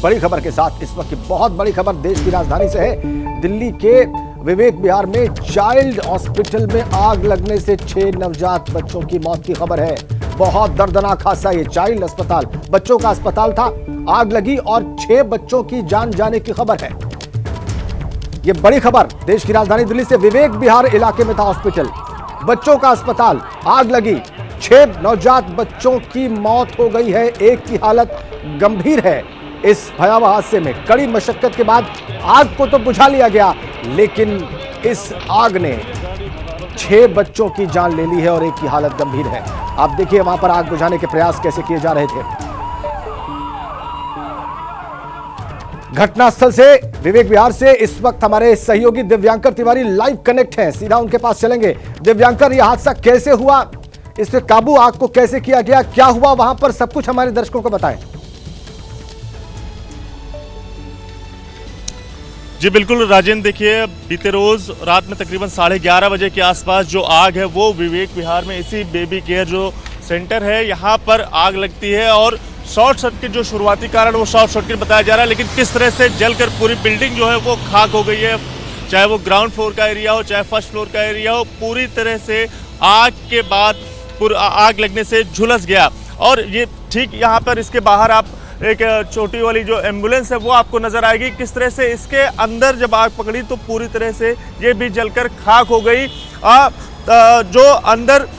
बड़ी खबर के साथ। इस वक्त की बहुत बड़ी खबर देश की राजधानी से है। दिल्ली के विवेक विहार में चाइल्ड हॉस्पिटल में आग लगने से 6 नवजात बच्चों की मौत की खबर है। बहुत दर्दनाक हादसा। ये चाइल्ड अस्पताल, बच्चों का अस्पताल था, आग लगी और 6 बच्चों की जान जाने की खबर है। ये बड़ी खबर देश की राजधानी दिल्ली से। विवेक विहार इलाके में था हॉस्पिटल, बच्चों का अस्पताल, आग लगी, 6 नवजात बच्चों की मौत हो गई है, एक की हालत गंभीर है। इस भयावह हादसे में कड़ी मशक्कत के बाद आग को तो बुझा लिया गया, लेकिन इस आग ने 6 बच्चों की जान ले ली है और एक की हालत गंभीर है। आप देखिए वहां पर आग बुझाने के प्रयास कैसे किए जा रहे थे। घटनास्थल से, विवेक विहार से इस वक्त हमारे सहयोगी दिव्यांकर तिवारी लाइव कनेक्ट हैं, सीधा उनके पास चलेंगे। दिव्यांकर, यह हादसा कैसे हुआ, इससे काबू आग को कैसे किया गया, क्या हुआ वहां पर, सब कुछ हमारे दर्शकों को बताएं। जी बिल्कुल राजेंद्र, देखिए बीते रोज रात में तकरीबन 11:30 बजे के आसपास जो आग है वो विवेक विहार में इसी बेबी केयर जो सेंटर है यहाँ पर आग लगती है और शॉर्ट सर्किट जो शुरुआती कारण वो शॉर्ट सर्किट बताया जा रहा है, लेकिन किस तरह से जलकर पूरी बिल्डिंग जो है वो खाक हो गई है। चाहे वो ग्राउंड फ्लोर का एरिया हो, चाहे फर्स्ट फ्लोर का एरिया हो, पूरी तरह से आग के बाद आग लगने से झुलस गया। और ये ठीक यहाँ पर इसके बाहर आप एक छोटी वाली जो एम्बुलेंस है वो आपको नजर आएगी। किस तरह से इसके अंदर जब आग पकड़ी तो पूरी तरह से ये भी जलकर खाक हो गई। जो अंदर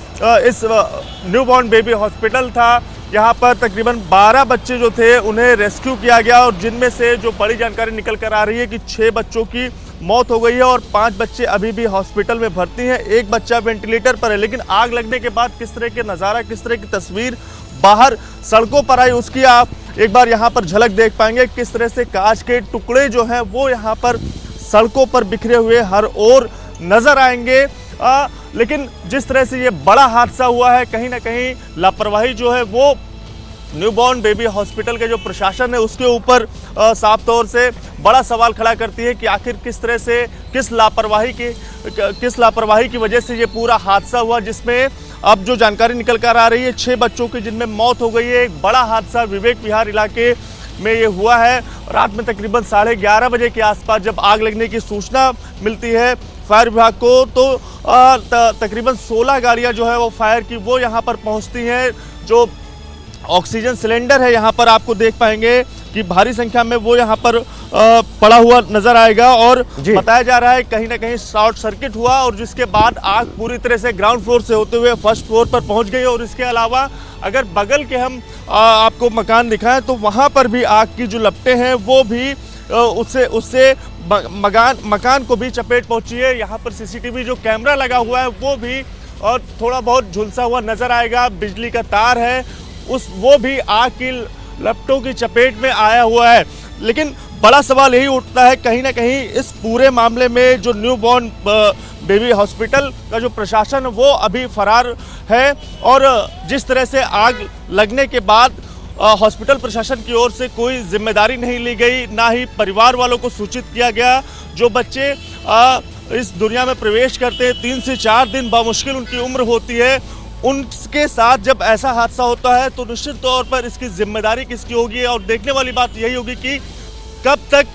इस न्यूबॉर्न बेबी हॉस्पिटल था, यहाँ पर तकरीबन 12 बच्चे जो थे उन्हें रेस्क्यू किया गया और जिनमें से जो बड़ी जानकारी निकल कर आ रही है कि 6 बच्चों की मौत हो गई है और 5 बच्चे अभी भी हॉस्पिटल में भर्ती हैं, एक बच्चा वेंटिलेटर पर है। लेकिन आग लगने के बाद किस तरह के नज़ारा, किस तरह की तस्वीर बाहर सड़कों पर आई, उसकी आप एक बार यहाँ पर झलक देख पाएंगे। किस तरह से कांच के टुकड़े जो हैं वो यहाँ पर सड़कों पर बिखरे हुए हर ओर नजर आएंगे। लेकिन जिस तरह से ये बड़ा हादसा हुआ है, कहीं ना कहीं लापरवाही जो है वो न्यूबॉर्न बेबी हॉस्पिटल के जो प्रशासन है उसके ऊपर साफ तौर से बड़ा सवाल खड़ा करती है कि आखिर किस तरह से किस लापरवाही की वजह से ये पूरा हादसा हुआ, जिसमें अब जो जानकारी निकल कर आ रही है 6 बच्चों की जिनमें मौत हो गई है। एक बड़ा हादसा विवेक विहार इलाके में ये हुआ है। रात में तकरीबन 11:30 बजे के आसपास जब आग लगने की सूचना मिलती है फायर विभाग को, तो तकरीबन 16 गाड़ियां जो है वो फायर की वो यहाँ पर पहुँचती हैं। जो ऑक्सीजन सिलेंडर है यहाँ पर आपको देख पाएंगे कि भारी संख्या में वो यहाँ पर पड़ा हुआ नजर आएगा और बताया जा रहा है कहीं ना कहीं शॉर्ट सर्किट हुआ और जिसके बाद आग पूरी तरह से ग्राउंड फ्लोर से होते हुए फर्स्ट फ्लोर पर पहुंच गई। और इसके अलावा अगर बगल के हम आपको मकान दिखाएं तो वहां पर भी आग की जो लपटें हैं वो भी उससे मकान को भी चपेट पहुंची है। यहाँ पर सीसीटीवी जो कैमरा लगा हुआ है वो भी और थोड़ा बहुत झुलसा हुआ नजर आएगा। बिजली का तार है वो भी आग की लपटों की चपेट में आया हुआ है। लेकिन बड़ा सवाल यही उठता है कहीं ना कहीं इस पूरे मामले में जो न्यूबॉर्न बेबी हॉस्पिटल का जो प्रशासन वो अभी फरार है और जिस तरह से आग लगने के बाद हॉस्पिटल प्रशासन की ओर से कोई जिम्मेदारी नहीं ली गई, ना ही परिवार वालों को सूचित किया गया। जो बच्चे इस दुनिया में प्रवेश करते हैं 3 से 4 दिन बामुश्किल उनकी उम्र होती है, उनके साथ जब ऐसा हादसा होता है तो निश्चित तौर पर इसकी जिम्मेदारी किसकी होगी। और देखने वाली बात यही होगी कि कब तक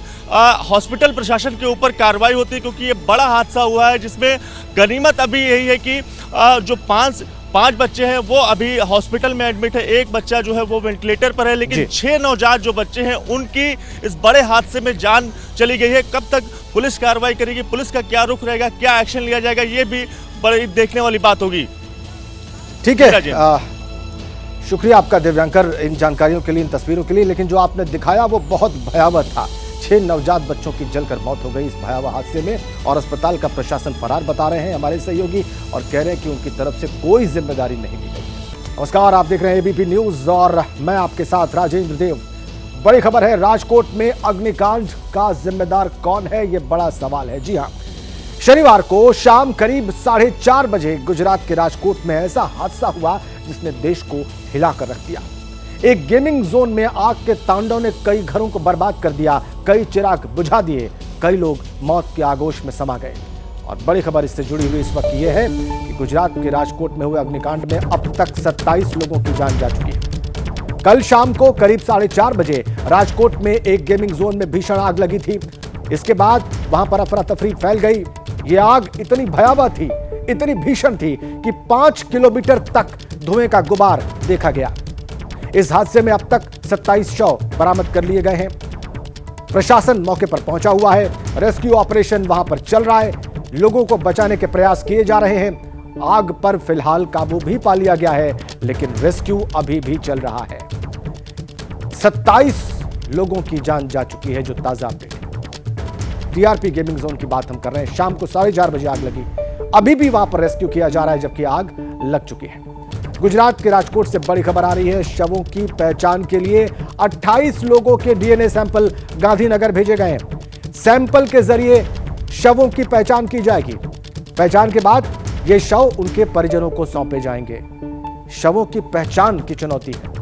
हॉस्पिटल प्रशासन के ऊपर कार्रवाई होती है, क्योंकि ये बड़ा हादसा हुआ है जिसमें गनीमत अभी यही है कि जो 5 बच्चे हैं वो अभी हॉस्पिटल में एडमिट है, एक बच्चा जो है वो वेंटिलेटर पर है, लेकिन 6 नवजात जो बच्चे हैं उनकी इस बड़े हादसे में जान चली गई है। कब तक पुलिस कार्रवाई करेगी, पुलिस का क्या रुख रहेगा, क्या एक्शन लिया जाएगा, ये भी बड़ी देखने वाली बात होगी। ठीक है, शुक्रिया आपका दिव्यांकर इन जानकारियों के लिए, इन तस्वीरों के लिए। लेकिन जो आपने दिखाया वो बहुत भयावह था। 6 नवजात बच्चों की जलकर मौत हो गई इस भयावह हादसे में और अस्पताल का प्रशासन फरार बता रहे हैं हमारे सहयोगी और कह रहे हैं कि उनकी तरफ से कोई जिम्मेदारी नहीं ली गई। नमस्कार, आप देख रहे हैं एबीपी न्यूज और मैं आपके साथ राजेंद्र देव। बड़ी खबर है, राजकोट में अग्निकांड का जिम्मेदार कौन है, ये बड़ा सवाल है। जी हाँ, शनिवार को शाम करीब 4:30 बजे गुजरात के राजकोट में ऐसा हादसा हुआ जिसने देश को हिलाकर रख दिया। एक गेमिंग जोन में आग के तांडव ने कई घरों को बर्बाद कर दिया, कई चिराग बुझा दिए, कई लोग मौत के आगोश में समा गए। और बड़ी खबर इससे जुड़ी हुई इस वक्त यह है कि गुजरात के राजकोट में हुए अग्निकांड में अब तक 27 लोगों की जान जा चुकी है। कल शाम को करीब 4:30 बजे राजकोट में एक गेमिंग जोन में भीषण आग लगी थी। इसके बाद वहां पर अफरा तफरी फैल गई। यह आग इतनी भयावह थी, इतनी भीषण थी कि 5 किलोमीटर तक धुएं का गुबार देखा गया। इस हादसे में अब तक 27 शव बरामद कर लिए गए हैं। प्रशासन मौके पर पहुंचा हुआ है। रेस्क्यू ऑपरेशन वहां पर चल रहा है। लोगों को बचाने के प्रयास किए जा रहे हैं। आग पर फिलहाल काबू भी पा लिया गया है, लेकिन रेस्क्यू अभी भी चल रहा है। 27 लोगों की जान जा चुकी है, जो ताजा अपडेट है। टीआरपी गेमिंग जोन की बात हम कर रहे हैं। शाम को 4:30 बजे आग लगी। अभी भी वहां पर रेस्क्यू किया जा रहा है, जबकि आग लग चुकी है। गुजरात के राजकोट से बड़ी खबर आ रही है। शवों की पहचान के लिए 28 लोगों के डीएनए सैंपल गांधीनगर भेजे गए हैं। सैंपल के जरिए शवों की पहचान की जाएगी। पहचान के बाद ये शव उनके परिजनों को सौंपे जाएंगे। शवों की पहचान की चुनौती है।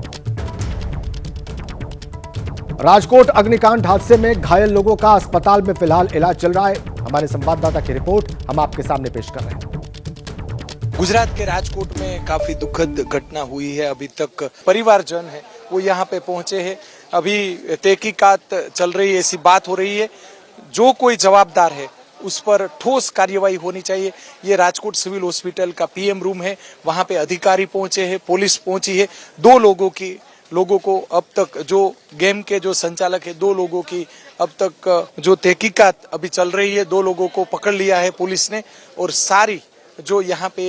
राजकोट अग्निकांड हादसे में घायल लोगों का अस्पताल में फिलहाल इलाज चल रहा है। हमारे संवाददाता की रिपोर्ट हम आपके सामने पेश कर रहे हैं। गुजरात के राजकोट में काफी दुखद घटना हुई है। अभी तक परिवारजन है वो यहाँ पे पहुंचे हैं। अभी तहकीकात चल रही है, ऐसी बात हो रही है। जो कोई जवाबदार है उस पर ठोस कार्यवाही होनी चाहिए। ये राजकोट सिविल हॉस्पिटल का पीएम रूम है, वहां पे अधिकारी पहुंचे हैं, पुलिस पहुंची है। 2 लोगों को अब तक, जो गेम के जो संचालक है, 2 लोगों की अब तक जो तहकीकात अभी चल रही है, 2 लोगों को पकड़ लिया है पुलिस ने। और सारी जो यहाँ पे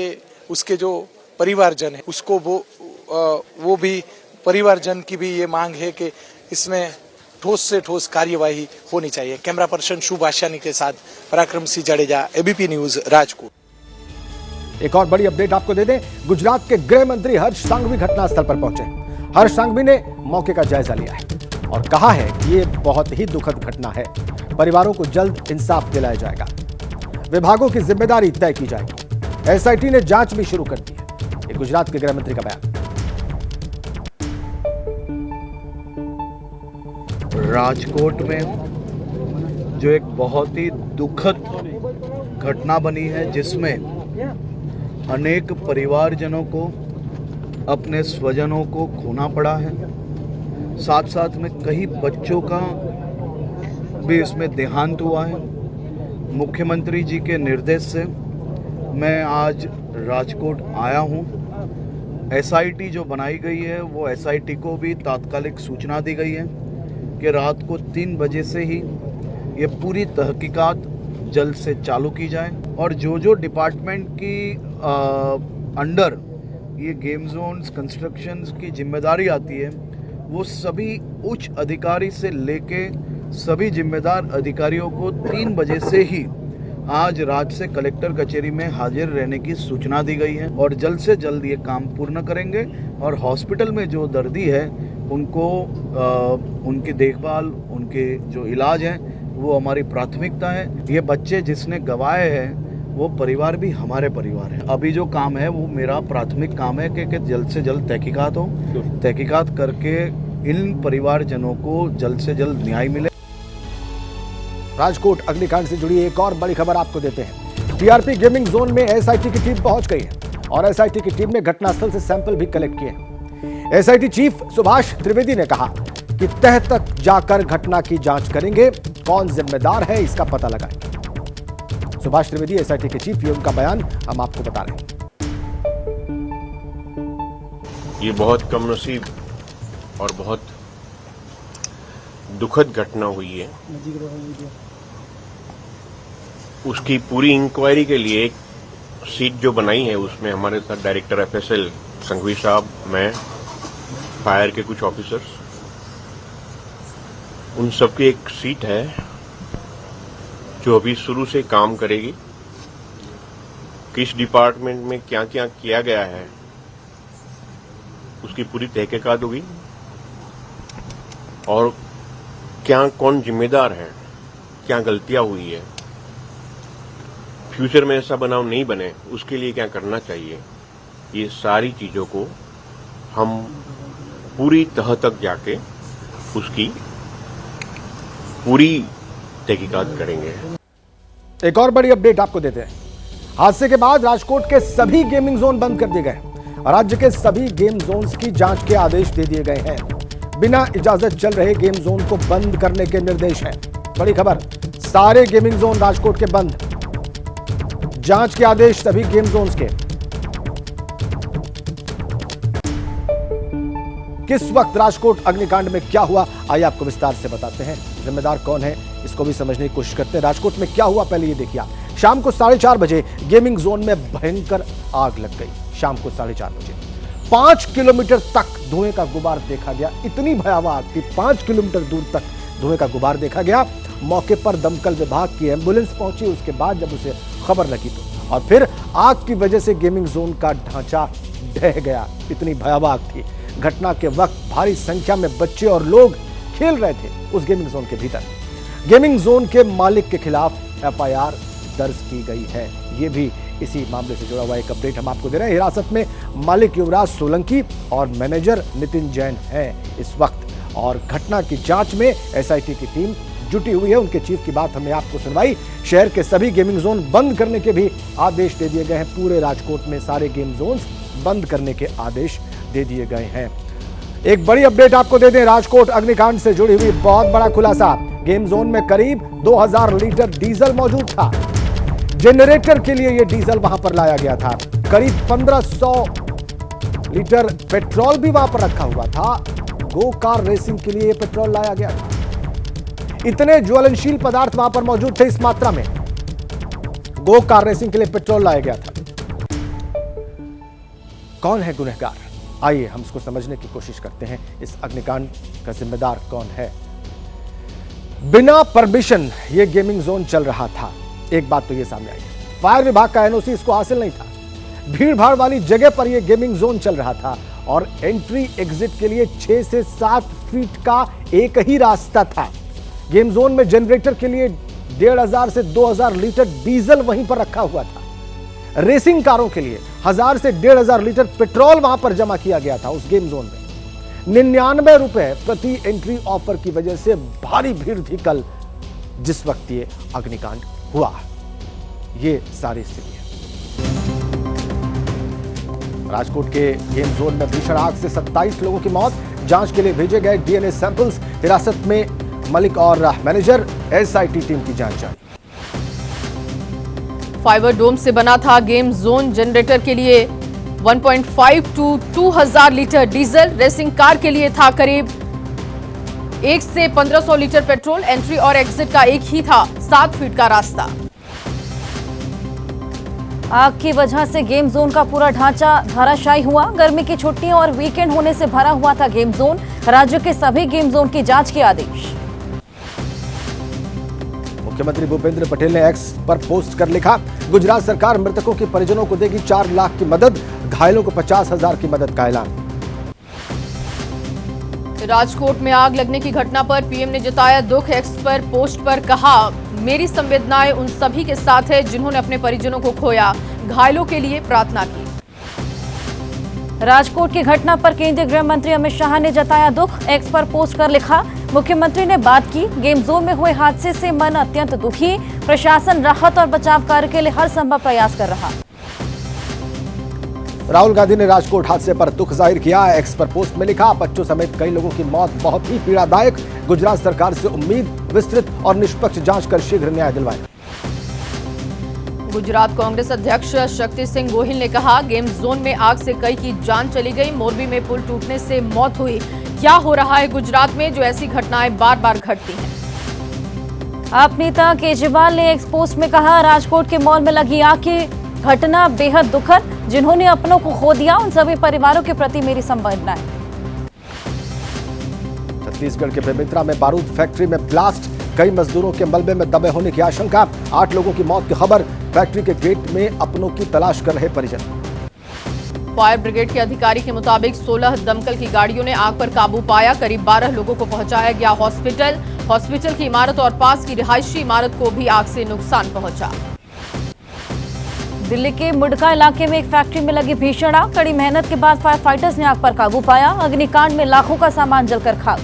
उसके जो परिवारजन है उसको वो भी परिवारजन की भी ये मांग है कि इसमें ठोस से ठोस कार्यवाही होनी चाहिए। कैमरा पर्सन शुभ आशानी के साथ पराक्रम सिंह जडेजा, एबीपी न्यूज, राजकोट। एक और बड़ी अपडेट आपको दे दें। गुजरात के गृह मंत्री हर्ष सांघवी घटनास्थल पर पहुंचे। हर्ष सांघवी ने मौके का जायजा लिया है और कहा है कि ये बहुत ही दुखद घटना है। परिवारों को जल्द इंसाफ दिलाया जाएगा। विभागों की जिम्मेदारी तय की जाएगी। एसआईटी ने जांच भी शुरू कर दी है। ये गुजरात के गृह मंत्री का बयान। राजकोट में जो एक बहुत ही दुखद घटना बनी है, जिसमें अनेक परिवारजनों को, अपने स्वजनों को खोना पड़ा है। साथ साथ में कई बच्चों का भी इसमें देहांत हुआ है। मुख्यमंत्री जी के निर्देश से मैं आज राजकोट आया हूं। एसआईटी जो बनाई गई है, वो एसआईटी को भी तात्कालिक सूचना दी गई है कि रात को 3 बजे से ही ये पूरी तहकीकात जल्द से चालू की जाए और जो डिपार्टमेंट की अंडर ये गेम जोन्स कंस्ट्रक्शंस की जिम्मेदारी आती है, वो सभी उच्च अधिकारी से लेके सभी जिम्मेदार अधिकारियों को 3 बजे से ही आज रात से कलेक्टर कचहरी में हाजिर रहने की सूचना दी गई है और जल्द से जल्द ये काम पूर्ण करेंगे। और हॉस्पिटल में जो दर्दी है उनको उनकी देखभाल, उनके जो इलाज है, वो हमारी प्राथमिकता है। ये बच्चे जिसने गंवाए हैं वो परिवार भी हमारे परिवार है। अभी जो काम है वो मेरा प्राथमिक काम है कि जल्द से जल्द तहकीकात हो, तहकीकात करके इन परिवारजनों को जल्द से जल्द न्याय मिले। राजकोट अग्निकांड से जुड़ी एक और बड़ी खबर आपको देते हैं। टीआरपी गेमिंग जोन में एसआईटी की टीम पहुंच गई है और एसआईटी की टीम ने घटनास्थल से सैंपल भी कलेक्ट किए हैं। एसआईटी चीफ सुभाष त्रिवेदी ने कहा कि तह तक जाकर घटना की जांच करेंगे, कौन जिम्मेदार है इसका पता लगाएंगे। सुभाष त्रिवेदी एसआईटी के चीफ, ये उनका बयान हम आपको बता रहे हैं। ये बहुत कमनसीब और बहुत दुखद घटना हुई है। उसकी पूरी इंक्वायरी के लिए एक सीट जो बनाई है, उसमें हमारे साथ डायरेक्टर एफएसएल संघवी साहब, मैं, फायर के कुछ ऑफिसर्स, उन सबकी एक सीट है जो अभी शुरू से काम करेगी। किस डिपार्टमेंट में क्या क्या किया गया है उसकी पूरी तहकीकात होगी और क्या कौन जिम्मेदार है, क्या गलतियां हुई है, फ्यूचर में ऐसा बनाव नहीं बने उसके लिए क्या करना चाहिए, ये सारी चीजों को हम पूरी तह तक जाके उसकी पूरी तहकीकात करेंगे। एक और बड़ी अपडेट आपको देते हैं। हादसे के बाद राजकोट के सभी गेमिंग जोन बंद कर दिए गए। राज्य के सभी गेम जोन्स की जांच के आदेश दे दिए गए हैं। बिना इजाजत चल रहे गेम जोन को बंद करने के निर्देश हैं। बड़ी खबर, सारे गेमिंग जोन राजकोट के बंद, जांच के आदेश सभी गेम जोन्स के। किस वक्त राजकोट अग्निकांड में क्या हुआ, आइए आपको विस्तार से बताते हैं। जिम्मेदार कौन है इसको भी समझने की कोशिश करते हैं। राजकोट में क्या हुआ पहले ये देखिए आप। शाम को 4:30 बजे गेमिंग जोन में भयंकर आग लग गई। शाम को 4:30 बजे 5 किलोमीटर तक धुएं का गुबार देखा गया। इतनी भयावह आग थी, 5 किलोमीटर दूर तक धुएं का गुबार देखा गया। मौके पर दमकल विभाग की एम्बुलेंस पहुंची। उसके बाद जब उसे खबर लगी तो और फिर आग की वजह से गेमिंग जोन का ढांचा ढह गया। इतनी भयावह आग थी। घटना के वक्त भारी संख्या में बच्चे और लोग खेल रहे थे उस गेमिंग जोन के भीतर। गेमिंग जोन के मालिक के खिलाफ एफआईआर दर्ज की गई है। ये भी इसी मामले से जुड़ा हुआ एक अपडेट हम आपको दे रहे हैं। हिरासत में मालिक युवराज सोलंकी और मैनेजर नितिन जैन हैं इस वक्त, और घटना की जांच में एसआईटी की टीम जुटी हुई है। उनके चीफ की बात हमने आपको सुनवाई। शहर के सभी गेमिंग जोन बंद करने के भी आदेश दे दिए गए हैं। पूरे राजकोट में सारे गेम जोन बंद करने के आदेश दे दिए गए हैं। एक बड़ी अपडेट आपको दे दें, राजकोट अग्निकांड से जुड़ी हुई बहुत बड़ा खुलासा। गेम जोन में करीब 2000 लीटर डीजल मौजूद था। जनरेटर के लिए यह डीजल वहां पर लाया गया था। करीब 1500 लीटर पेट्रोल भी वहां पर रखा हुआ था। गो कार रेसिंग के लिए यह पेट्रोल लाया गया था। इतने ज्वलनशील पदार्थ वहां पर मौजूद थे इस मात्रा में। गो कार रेसिंग के लिए पेट्रोल लाया गया था। कौन है गुनहगार, आइए हम इसको समझने की कोशिश करते हैं। इस अग्निकांड का जिम्मेदार कौन है। बिना परमिशन ये गेमिंग जोन चल रहा था। एक बात तो ये सामने आई, फायर विभाग का एनओसी इसको हासिल नहीं था। भीड़ भाड़ वाली जगह पर यह गेमिंग जोन चल रहा था और एंट्री एग्जिट के लिए 6 से 7 फीट का एक ही रास्ता था। गेम जोन में जनरेटर के लिए 1500 से 2000 लीटर डीजल वहीं पर रखा हुआ था। रेसिंग कारों के लिए 1000 से 1500 लीटर पेट्रोल वहां पर जमा किया गया था उस गेम जोन में। 99 रुपए प्रति एंट्री ऑफर की वजह से भारी भीड़ थी कल जिस वक्त ये अग्निकांड हुआ। ये सारी स्थिति है। राजकोट के गेम जोन में भीषण आग से 27 लोगों की मौत। जांच के लिए भेजे गए डीएनए सैंपल्स। हिरासत में मलिक और मैनेजर। एसआईटी टीम की जांच जारी। फाइबर डोम से बना था गेम जोन। जनरेटर के लिए 1.5 to 2000 litre diesel. Racing car के लिए था करीब 1 से 1500 लीटर पेट्रोल। एंट्री और एग्जिट का एक ही था 7 फीट का रास्ता। आग की वजह से गेम जोन का पूरा ढांचा धराशायी हुआ। गर्मी की छुट्टियों और वीकेंड होने से भरा हुआ था गेम जोन। राज्य के सभी गेम जोन की जांच के आदेश। मुख्यमंत्री भूपेंद्र पटेल ने एक्स पर पोस्ट कर लिखा, गुजरात सरकार मृतकों के परिजनों को देगी 4 लाख की मदद, घायलों को 50,000 की मदद का ऐलान। राजकोट में आग लगने की घटना पर पीएम ने जताया दुख। एक्स पर पोस्ट पर कहा, मेरी संवेदनाएं उन सभी के साथ है जिन्होंने अपने परिजनों को खोया। घायलों के लिए प्रार्थना की। राजकोट की घटना पर केंद्रीय गृह मंत्री अमित शाह ने जताया दुख। एक्स पर पोस्ट कर लिखा, मुख्यमंत्री ने बात की, गेम जोन में हुए हादसे से मन अत्यंत दुखी। प्रशासन राहत और बचाव कार्य के लिए हर संभव प्रयास कर रहा। राहुल गांधी ने राजकोट हादसे पर दुख जाहिर किया। एक्स पर पोस्ट में लिखा, बच्चों समेत कई लोगों की मौत बहुत ही पीड़ादायक। गुजरात सरकार से उम्मीद विस्तृत और निष्पक्ष जांच कर शीघ्र न्याय दिलवाएं। गुजरात कांग्रेस अध्यक्ष शक्ति सिंह गोहिल ने कहा, गेम जोन में आग से कई की जान चली गई। मोरबी में पुल टूटने से मौत हुई। क्या हो रहा है गुजरात में जो ऐसी घटनाएं बार बार घटती हैं। आप नेता केजरीवाल ने एक्स पोस्ट में कहा, राजकोट के मॉल में लगी आग की घटना बेहद दुखद। जिन्होंने अपनों को खो दिया उन सभी परिवारों के प्रति मेरी संवेदनाएं। छत्तीसगढ़ के बेमेतरा में बारूद फैक्ट्री में ब्लास्ट। कई मजदूरों के मलबे में दबे होने की आशंका। 8 लोगों की मौत की खबर। फैक्ट्री के गेट में अपनों की तलाश कर रहे परिजन। फायर ब्रिगेड के अधिकारी के मुताबिक 16 दमकल की गाड़ियों ने आग पर काबू पाया। करीब 12 लोगों को पहुंचाया गया हॉस्पिटल। हॉस्पिटल की इमारत और पास की रिहायशी इमारत को भी आग से नुकसान पहुंचा। दिल्ली के मुडका इलाके में एक फैक्ट्री में लगी भीषण आग। कड़ी मेहनत के बाद फायर फाइटर्स ने आग पर काबू पाया। अग्निकांड में लाखों का सामान जलकर खाक।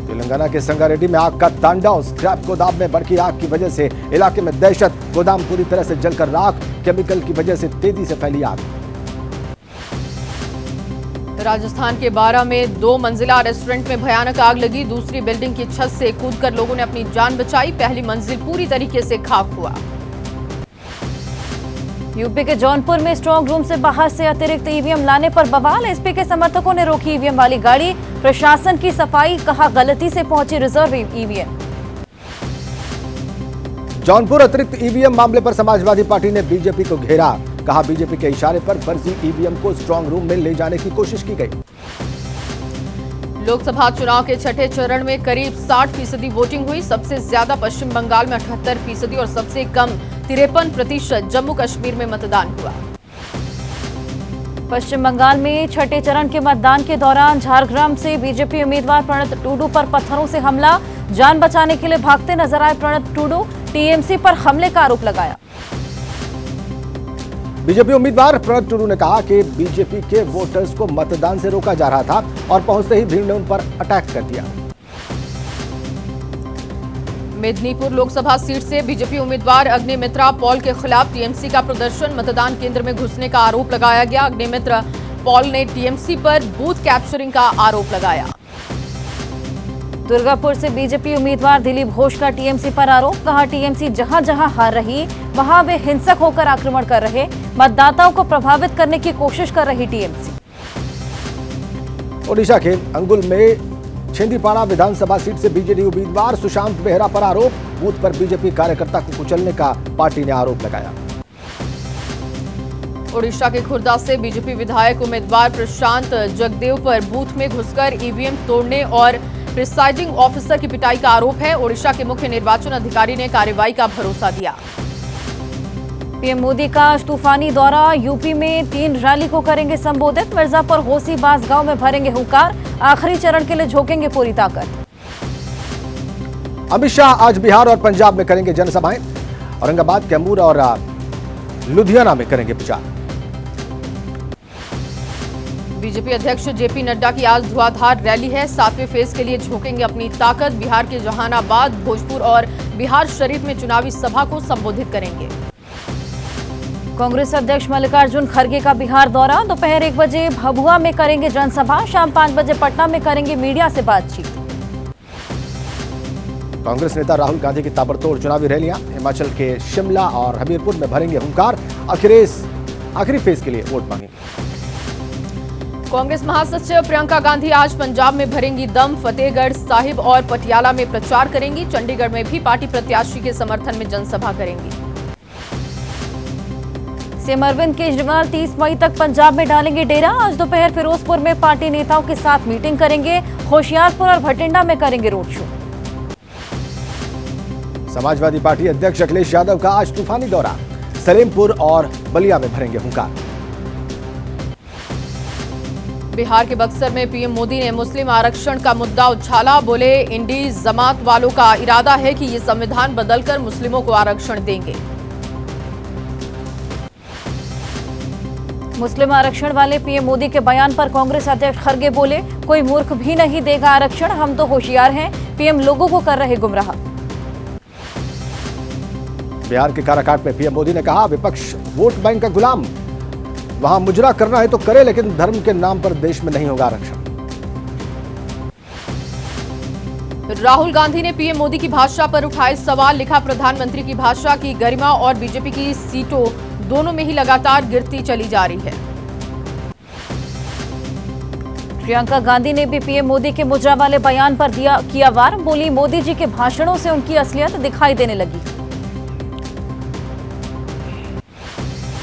तेलंगाना के संगारेड्डी में आग का तांडव। स्क्रैप गोदाम में भड़की आग की वजह से इलाके में दहशत। गोदाम पूरी तरह से जलकर राख। केमिकल की वजह से तेजी से फैली आग। राजस्थान के बारां में 2 मंजिला रेस्टोरेंट में भयानक आग लगी। दूसरी बिल्डिंग की छत से कूदकर लोगों ने अपनी जान बचाई। पहली मंजिल पूरी तरीके से खाक हुआ। यूपी के जौनपुर में स्ट्रांग रूम से बाहर से अतिरिक्त ईवीएम लाने पर बवाल। एसपी के समर्थकों ने रोकी ईवीएम वाली गाड़ी। प्रशासन की सफाई, कहा गलती से पहुंची रिजर्व ईवीएम। जौनपुर अतिरिक्त ईवीएम मामले पर समाजवादी पार्टी ने बीजेपी को घेरा। कहा बीजेपी के इशारे पर फर्जी ईवीएम को स्ट्रांग रूम में ले जाने की कोशिश की गई। लोकसभा चुनाव के छठे चरण में करीब 60% वोटिंग हुई। सबसे ज्यादा पश्चिम बंगाल में 78% और सबसे कम 53% जम्मू कश्मीर में मतदान हुआ। पश्चिम बंगाल में छठे चरण के मतदान के दौरान झारग्राम से बीजेपी उम्मीदवार प्रणत टूडू पर पत्थरों से हमला। जान बचाने के लिए भागते नजर आए प्रणत टूडू। टीएमसी पर हमले का आरोप लगाया। बीजेपी उम्मीदवार प्रणत टूडू ने कहा कि बीजेपी के वोटर्स को मतदान से रोका जा रहा था और पहुंचते ही भीड़ ने उन पर अटैक कर दिया। मेदिनीपुर लोकसभा सीट से बीजेपी उम्मीदवार अग्निमित्रा पॉल के खिलाफ टीएमसी का प्रदर्शन। मतदान केंद्र में घुसने का आरोप लगाया गया। अग्निमित्रा पॉल ने टीएमसी पर बूथ कैप्चरिंग का आरोप लगाया। दुर्गापुर से बीजेपी उम्मीदवार दिलीप घोष का टीएमसी पर आरोप। कहा टीएमसी जहां जहां हार रही वहां वे हिंसक होकर आक्रमण कर रहे, मतदाताओं को प्रभावित करने की कोशिश कर रही टीएमसी। ओडिशा के अंगुल में छिंदीपाड़ा विधानसभा सीट से बीजेडी उम्मीदवार सुशांत बेहरा पर आरोप। बूथ पर बीजेपी कार्यकर्ता को कुचलने का पार्टी ने आरोप लगाया। ओडिशा के खुर्दा से बीजेपी विधायक उम्मीदवार प्रशांत जगदेव पर बूथ में घुसकर ईवीएम तोड़ने और प्रिसाइडिंग ऑफिसर की पिटाई का आरोप है। ओडिशा के मुख्य निर्वाचन अधिकारी ने कार्रवाई का भरोसा दिया। पीएम मोदी का तूफानी दौरा। यूपी में 3 रैली को करेंगे संबोधित। मिर्जापुर, होसी, बांसगांव में भरेंगे हुंकार। आखिरी चरण के लिए झोंकेंगे पूरी ताकत। अमित शाह आज बिहार और पंजाब में करेंगे जनसभाएं। औरंगाबाद, कैमूर और लुधियाना में करेंगे प्रचार। बीजेपी अध्यक्ष जेपी नड्डा की आज धुआंधार रैली है। 7वें फेज के लिए झोंकेंगे अपनी ताकत। बिहार के जहानाबाद, भोजपुर और बिहार शरीफ में चुनावी सभा को संबोधित करेंगे। कांग्रेस अध्यक्ष मल्लिकार्जुन खड़गे का बिहार दौरा। दोपहर 1 बजे भभुआ में करेंगे जनसभा। शाम 5 बजे पटना में करेंगे मीडिया से बातचीत। कांग्रेस नेता राहुल गांधी की ताबड़तोड़ चुनावी रैलियां। हिमाचल के शिमला और हमीरपुर में भरेंगे हुंकार। आखिरी फेज के लिए वोट मांगेंगे। कांग्रेस महासचिव प्रियंका गांधी आज पंजाब में भरेंगी दम। फतेहगढ़ साहिब और पटियाला में प्रचार करेंगी। चंडीगढ़ में भी पार्टी प्रत्याशी के समर्थन में जनसभा करेंगी। सीएम अरविंद केजरीवाल 30 मई तक पंजाब में डालेंगे डेरा। आज दोपहर फिरोजपुर में पार्टी नेताओं के साथ मीटिंग करेंगे। होशियारपुर और भटिंडा में करेंगे रोड शो। समाजवादी पार्टी अध्यक्ष अखिलेश यादव का आज तूफानी दौरा। सलेमपुर और बलिया में भरेंगे हुंकार। बिहार के बक्सर में पीएम मोदी ने मुस्लिम आरक्षण का मुद्दा उछाला। बोले इंडीज जमात वालों का इरादा है कि ये संविधान बदलकर मुस्लिमों को आरक्षण देंगे। मुस्लिम आरक्षण वाले पीएम मोदी के बयान पर कांग्रेस अध्यक्ष खड़गे बोले, कोई मूर्ख भी नहीं देगा आरक्षण, हम तो होशियार हैं। पीएम लोगों को कर रहे गुमराह। बिहार के काराकाट में पीएम मोदी ने कहा, विपक्ष वोट बैंक का गुलाम। वहां मुजरा करना है तो करे, लेकिन धर्म के नाम पर देश में नहीं होगा आरक्षण। राहुल गांधी ने पीएम मोदी की भाषा पर उठाए सवाल। लिखा, प्रधानमंत्री की भाषा की गरिमा और बीजेपी की सीटों दोनों में ही लगातार गिरती चली जा रही है। प्रियंका गांधी ने भी पीएम मोदी के मुजरा वाले बयान पर किया वार। बोली, मोदी जी के भाषणों से उनकी असलियत दिखाई देने लगी।